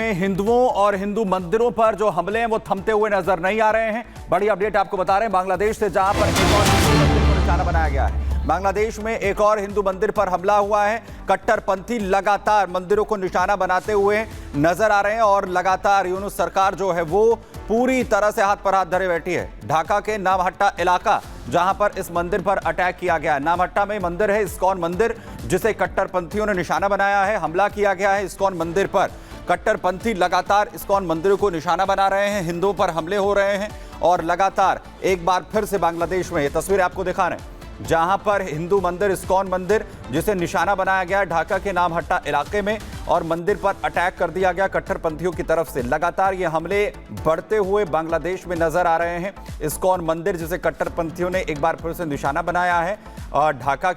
में हिंदुओं और हिंदू मंदिरों पर जो हमले हैं वो थमते हुए नजर नहीं आ रहे हैं। बड़ी अपडेट आपको बता रहे हैं बांग्लादेश से, जहां पर एक और हिंदू मंदिर को निशाना बनाया गया है। बांग्लादेश में एक और हिंदू मंदिर पर हमला हुआ है। कट्टरपंथी लगातार मंदिरों को निशाना बनाते हुए नजर आ रहे हैं और लगातार यूनुस सरकार जो है वो पूरी तरह से हाथ पर हाथ धरे बैठी है। ढाका के नामहट्टा इलाका जहां पर इस मंदिर पर अटैक किया गया है। नामहट्टा में मंदिर है इस्कॉन मंदिर, जिसे कट्टरपंथियों ने निशाना बनाया है। हमला किया गया है इस्कॉन मंदिर पर। कट्टरपंथी लगातार इस्कॉन मंदिरों को निशाना बना रहे हैं, हिंदुओं पर हमले हो रहे हैं और लगातार एक बार फिर से बांग्लादेश में ये तस्वीरें आपको दिखा रहे हैं जहां पर हिंदू मंदिर इस्कॉन मंदिर जिसे निशाना बनाया गया है ढाका के नामहट्टा इलाके में, और मंदिर पर अटैक कर दिया गया कट्टरपंथियों की तरफ से। लगातार ये हमले बढ़ते हुए बांग्लादेश में नजर आ रहे हैं। इस्कॉन मंदिर जिसे कट्टरपंथियों ने एक बार फिर से निशाना बनाया है और ढाका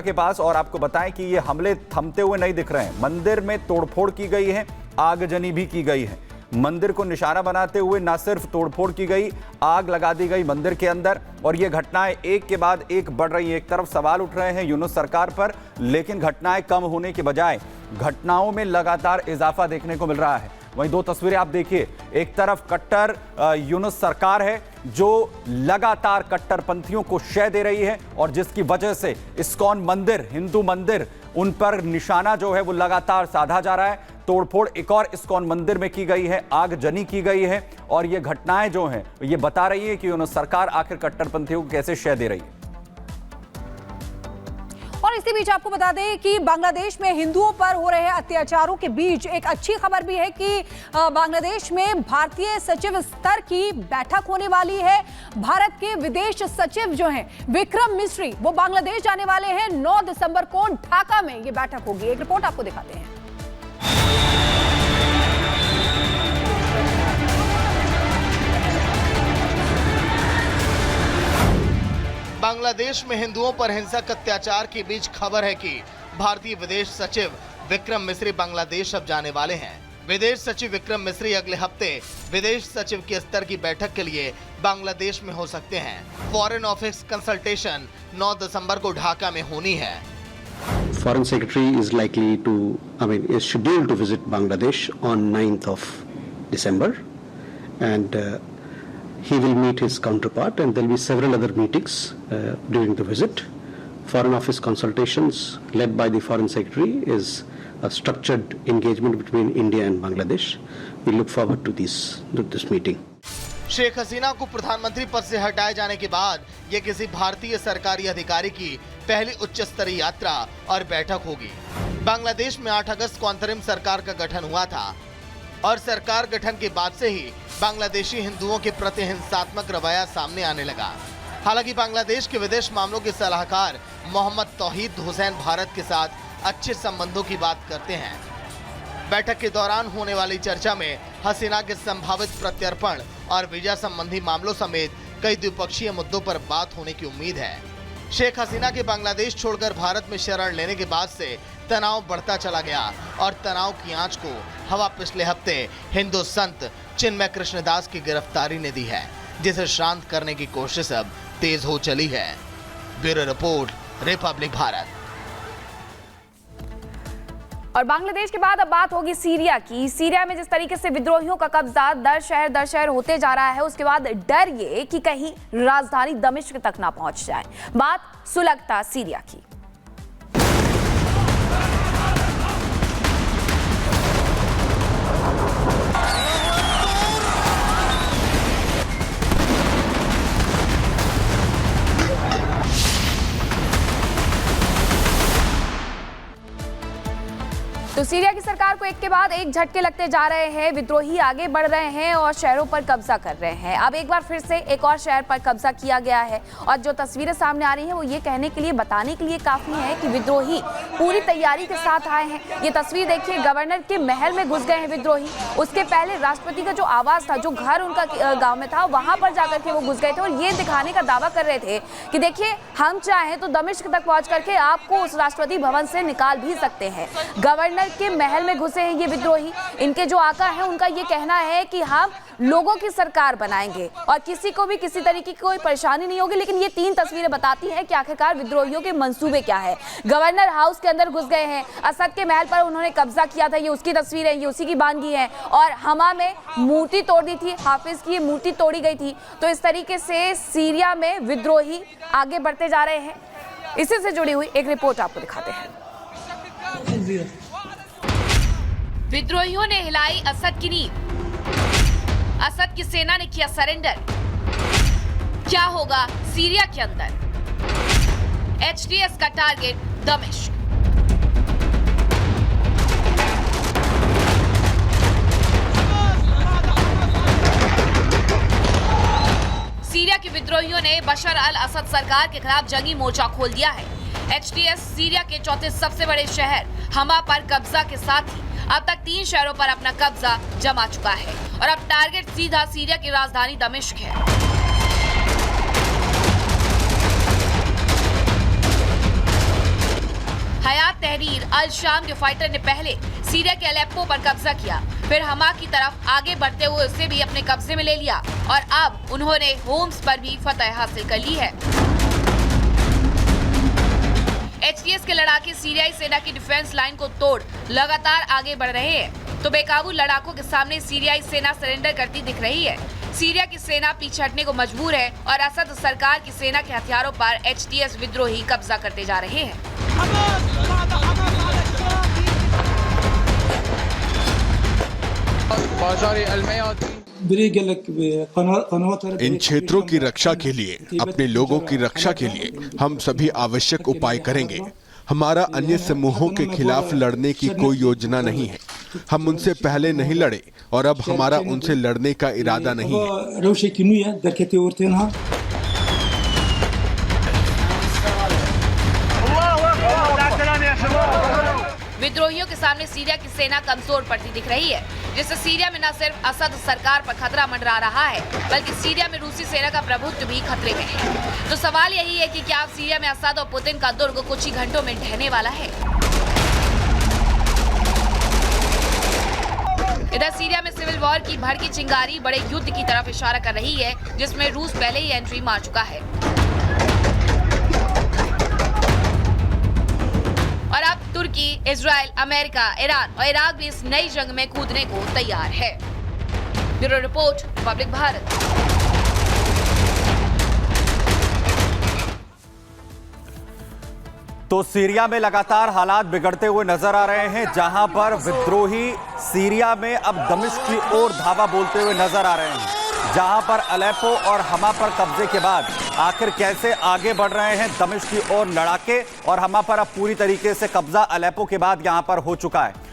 के पास। और आपको बताएं कि ये हमले थमते हुए नहीं दिख रहे हैं। मंदिर में तोड़फोड़ की गई है, आगजनी भी की गई है। मंदिर को निशाना बनाते हुए न सिर्फ तोड़फोड़ की गई, आग लगा दी गई मंदिर के अंदर, और ये घटनाएं एक के बाद एक बढ़ रही हैं। एक तरफ सवाल उठ रहे हैं यूनुस सरकार पर, लेकिन घटनाएं कम होने के बजाय घटनाओं में लगातार इजाफा देखने को मिल रहा है। वहीं दो तस्वीरें आप देखिए, एक तरफ कट्टर यूनुस सरकार है जो लगातार कट्टरपंथियों को शय दे रही है और जिसकी वजह से इस्कॉन मंदिर, हिंदू मंदिर, उन पर निशाना जो है वो लगातार साधा जा रहा है। तोड़फोड़ एक और इस्कॉन मंदिर में की गई है, आगजनी की गई है, और ये घटनाएं जो हैं ये बता रही है कि यूनुस सरकार आखिर कट्टरपंथियों को कैसे शय दे रही है। और इसी बीच आपको बता दें कि बांग्लादेश में हिंदुओं पर हो रहे अत्याचारों के बीच एक अच्छी खबर भी है कि बांग्लादेश में भारतीय सचिव स्तर की बैठक होने वाली है। भारत के विदेश सचिव जो हैं विक्रम मिस्री, वो बांग्लादेश जाने वाले हैं। 9 दिसंबर को ढाका में ये बैठक होगी। एक रिपोर्ट आपको दिखाते हैं। बांग्लादेश में हिंदुओं पर हिंसक अत्याचार के बीच खबर है कि भारतीय विदेश सचिव विक्रम मिस्री बांग्लादेश अब जाने वाले हैं। विदेश सचिव विक्रम मिस्री अगले हफ्ते विदेश सचिव के स्तर की बैठक के लिए बांग्लादेश में हो सकते हैं। फॉरेन ऑफिस कंसल्टेशन 9 दिसंबर को ढाका में होनी है। Foreign Secretary is likely to, is scheduled to visit Bangladesh on 9th of December, and he will meet his counterpart, and there will be several other meetings during the visit. Foreign Office consultations led by the Foreign Secretary is a structured engagement between India and Bangladesh. We look forward to this meeting. Sheikh Hasina को प्रधानमंत्री पद से हटाए जाने के बाद ये किसी भारतीय सरकारी अधिकारी की पहली उच्च स्तरीय यात्रा और बैठक होगी। बांग्लादेश में 8 अगस्त को अंतरिम सरकार का गठन हुआ था और सरकार गठन के बाद से ही बांग्लादेशी हिंदुओं के प्रति हिंसात्मक रवैया सामने आने लगा। हालांकि बांग्लादेश के विदेश मामलों के सलाहकार मोहम्मद तौहीद हुसैन भारत के साथ अच्छे संबंधों की बात करते हैं। बैठक के दौरान होने वाली चर्चा में हसीना के संभावित प्रत्यर्पण और वीजा संबंधी मामलों समेत कई द्विपक्षीय मुद्दों पर बात होने की उम्मीद है। शेख हसीना के बांग्लादेश छोड़कर भारत में शरण लेने के बाद से तनाव बढ़ता चला गया और तनाव की आंच को हवा पिछले हफ्ते हिंदू संत चिन्मय कृष्णदास की गिरफ्तारी ने दी है, जिसे शांत करने की कोशिश अब तेज हो चली है। Bureau report, Republic Bharat. और बांग्लादेश के बाद अब बात होगी सीरिया की। सीरिया में जिस तरीके से विद्रोहियों का कब्जा दर शहर होते जा रहा है, उसके बाद डर ये कि कहीं राजधानी दमिश्क तक ना पहुंच जाए। बात सुलगता सीरिया की। तो सीरिया की सरकार को एक के बाद एक झटके लगते जा रहे हैं। विद्रोही आगे बढ़ रहे हैं और शहरों पर कब्जा कर रहे हैं। अब एक बार फिर से एक और शहर पर कब्जा किया गया है और जो तस्वीरें सामने आ रही हैं वो ये कहने के लिए, बताने के लिए काफी है कि विद्रोही पूरी तैयारी के साथ आए हैं। ये तस्वीर देखिए, गवर्नर के महल में घुस गए हैं विद्रोही। उसके पहले राष्ट्रपति का जो आवास था, जो घर उनका गाँव में था, वहां पर जाकर के वो घुस गए थे और ये दिखाने का दावा कर रहे थे कि देखिए हम चाहें तो दमिश्क तक पहुंच करके आपको उस राष्ट्रपति भवन से निकाल भी सकते हैं। गवर्नर के महल में घुसे हैं ये विद्रोही। इनके जो आका हैं उनका ये कहना है कि हम लोगों की सरकार बनाएंगे और किसी को भी किसी तरीके की कोई परेशानी नहीं होगी। लेकिन ये 3 तस्वीरें बताती हैं कि आखिरकार विद्रोहियों के मंसूबे क्या है। गवर्नर हाउस के अंदर घुस गए हैं, असद के महल पर उन्होंने कब्जा किया था, ये उसकी तस्वीर है, ये उसी की बानगी है। और हमा में मूर्ति तोड़ दी थी, हाफिज की मूर्ति तोड़ी गई थी। तो इस तरीके से सीरिया में विद्रोही आगे बढ़ते जा रहे हैं। इसी से जुड़ी हुई एक रिपोर्ट आपको दिखाते हैं। विद्रोहियों ने हिलाई असद की नींव, असद की सेना ने किया सरेंडर। क्या होगा सीरिया के अंदर? HTS का टारगेट दमिश्क। सीरिया के विद्रोहियों ने बशर अल असद सरकार के खिलाफ जंगी मोर्चा खोल दिया है। HTS सीरिया के चौथे सबसे बड़े शहर हमा पर कब्जा के साथ ही अब तक 3 शहरों पर अपना कब्जा जमा चुका है और अब टारगेट सीधा सीरिया की राजधानी दमिश्क है। हयात तहरीर अल शाम के फाइटर ने पहले सीरिया के अलेप्पो पर कब्जा किया, फिर हमा की तरफ आगे बढ़ते हुए उसे भी अपने कब्जे में ले लिया और अब उन्होंने होम्स पर भी फतह हासिल कर ली है। HTS के लड़ाके सीरियाई सेना की डिफेंस लाइन को तोड़ लगातार आगे बढ़ रहे हैं, तो बेकाबू लड़ाकों के सामने सीरियाई सेना सरेंडर करती दिख रही है। सीरिया की सेना पीछे हटने को मजबूर है और असद सरकार की सेना के हथियारों पर HTS विद्रोही कब्जा करते जा रहे हैं। इन क्षेत्रों की रक्षा के लिए, अपने लोगों की रक्षा के लिए हम सभी आवश्यक उपाय करेंगे। हमारा अन्य समूहों के खिलाफ लड़ने की कोई योजना नहीं है। हम उनसे पहले नहीं लड़े और अब हमारा उनसे लड़ने का इरादा नहीं है। विद्रोहियों के सामने सीरिया की सेना कमजोर पड़ती दिख रही है, जिससे सीरिया में न सिर्फ असद सरकार पर खतरा मंडरा रहा है, बल्कि सीरिया में रूसी सेना का प्रभुत्व भी खतरे में है। तो सवाल यही है कि क्या अब सीरिया में असद और पुतिन का दुर्ग कुछ ही घंटों में ढहने वाला है? इधर सीरिया में सिविल वॉर की भड़की चिंगारी बड़े युद्ध की तरफ इशारा कर रही है, जिसमें रूस पहले ही एंट्री मार चुका है और अब तुर्की, इजराइल, अमेरिका, ईरान और इराक भी इस नई जंग में कूदने को तैयार है। Bureau report, Republic Bharat. तो सीरिया में लगातार हालात बिगड़ते हुए नजर आ रहे हैं, जहां पर विद्रोही सीरिया में अब दमिश्क की ओर धावा बोलते हुए नजर आ रहे हैं, जहां पर अलेप्पो और हमा पर कब्जे के बाद आखिर कैसे आगे बढ़ रहे हैं दमिश्क की ओर लड़ाके। और हमा पर अब पूरी तरीके से कब्जा अलेप्पो के बाद यहां पर हो चुका है।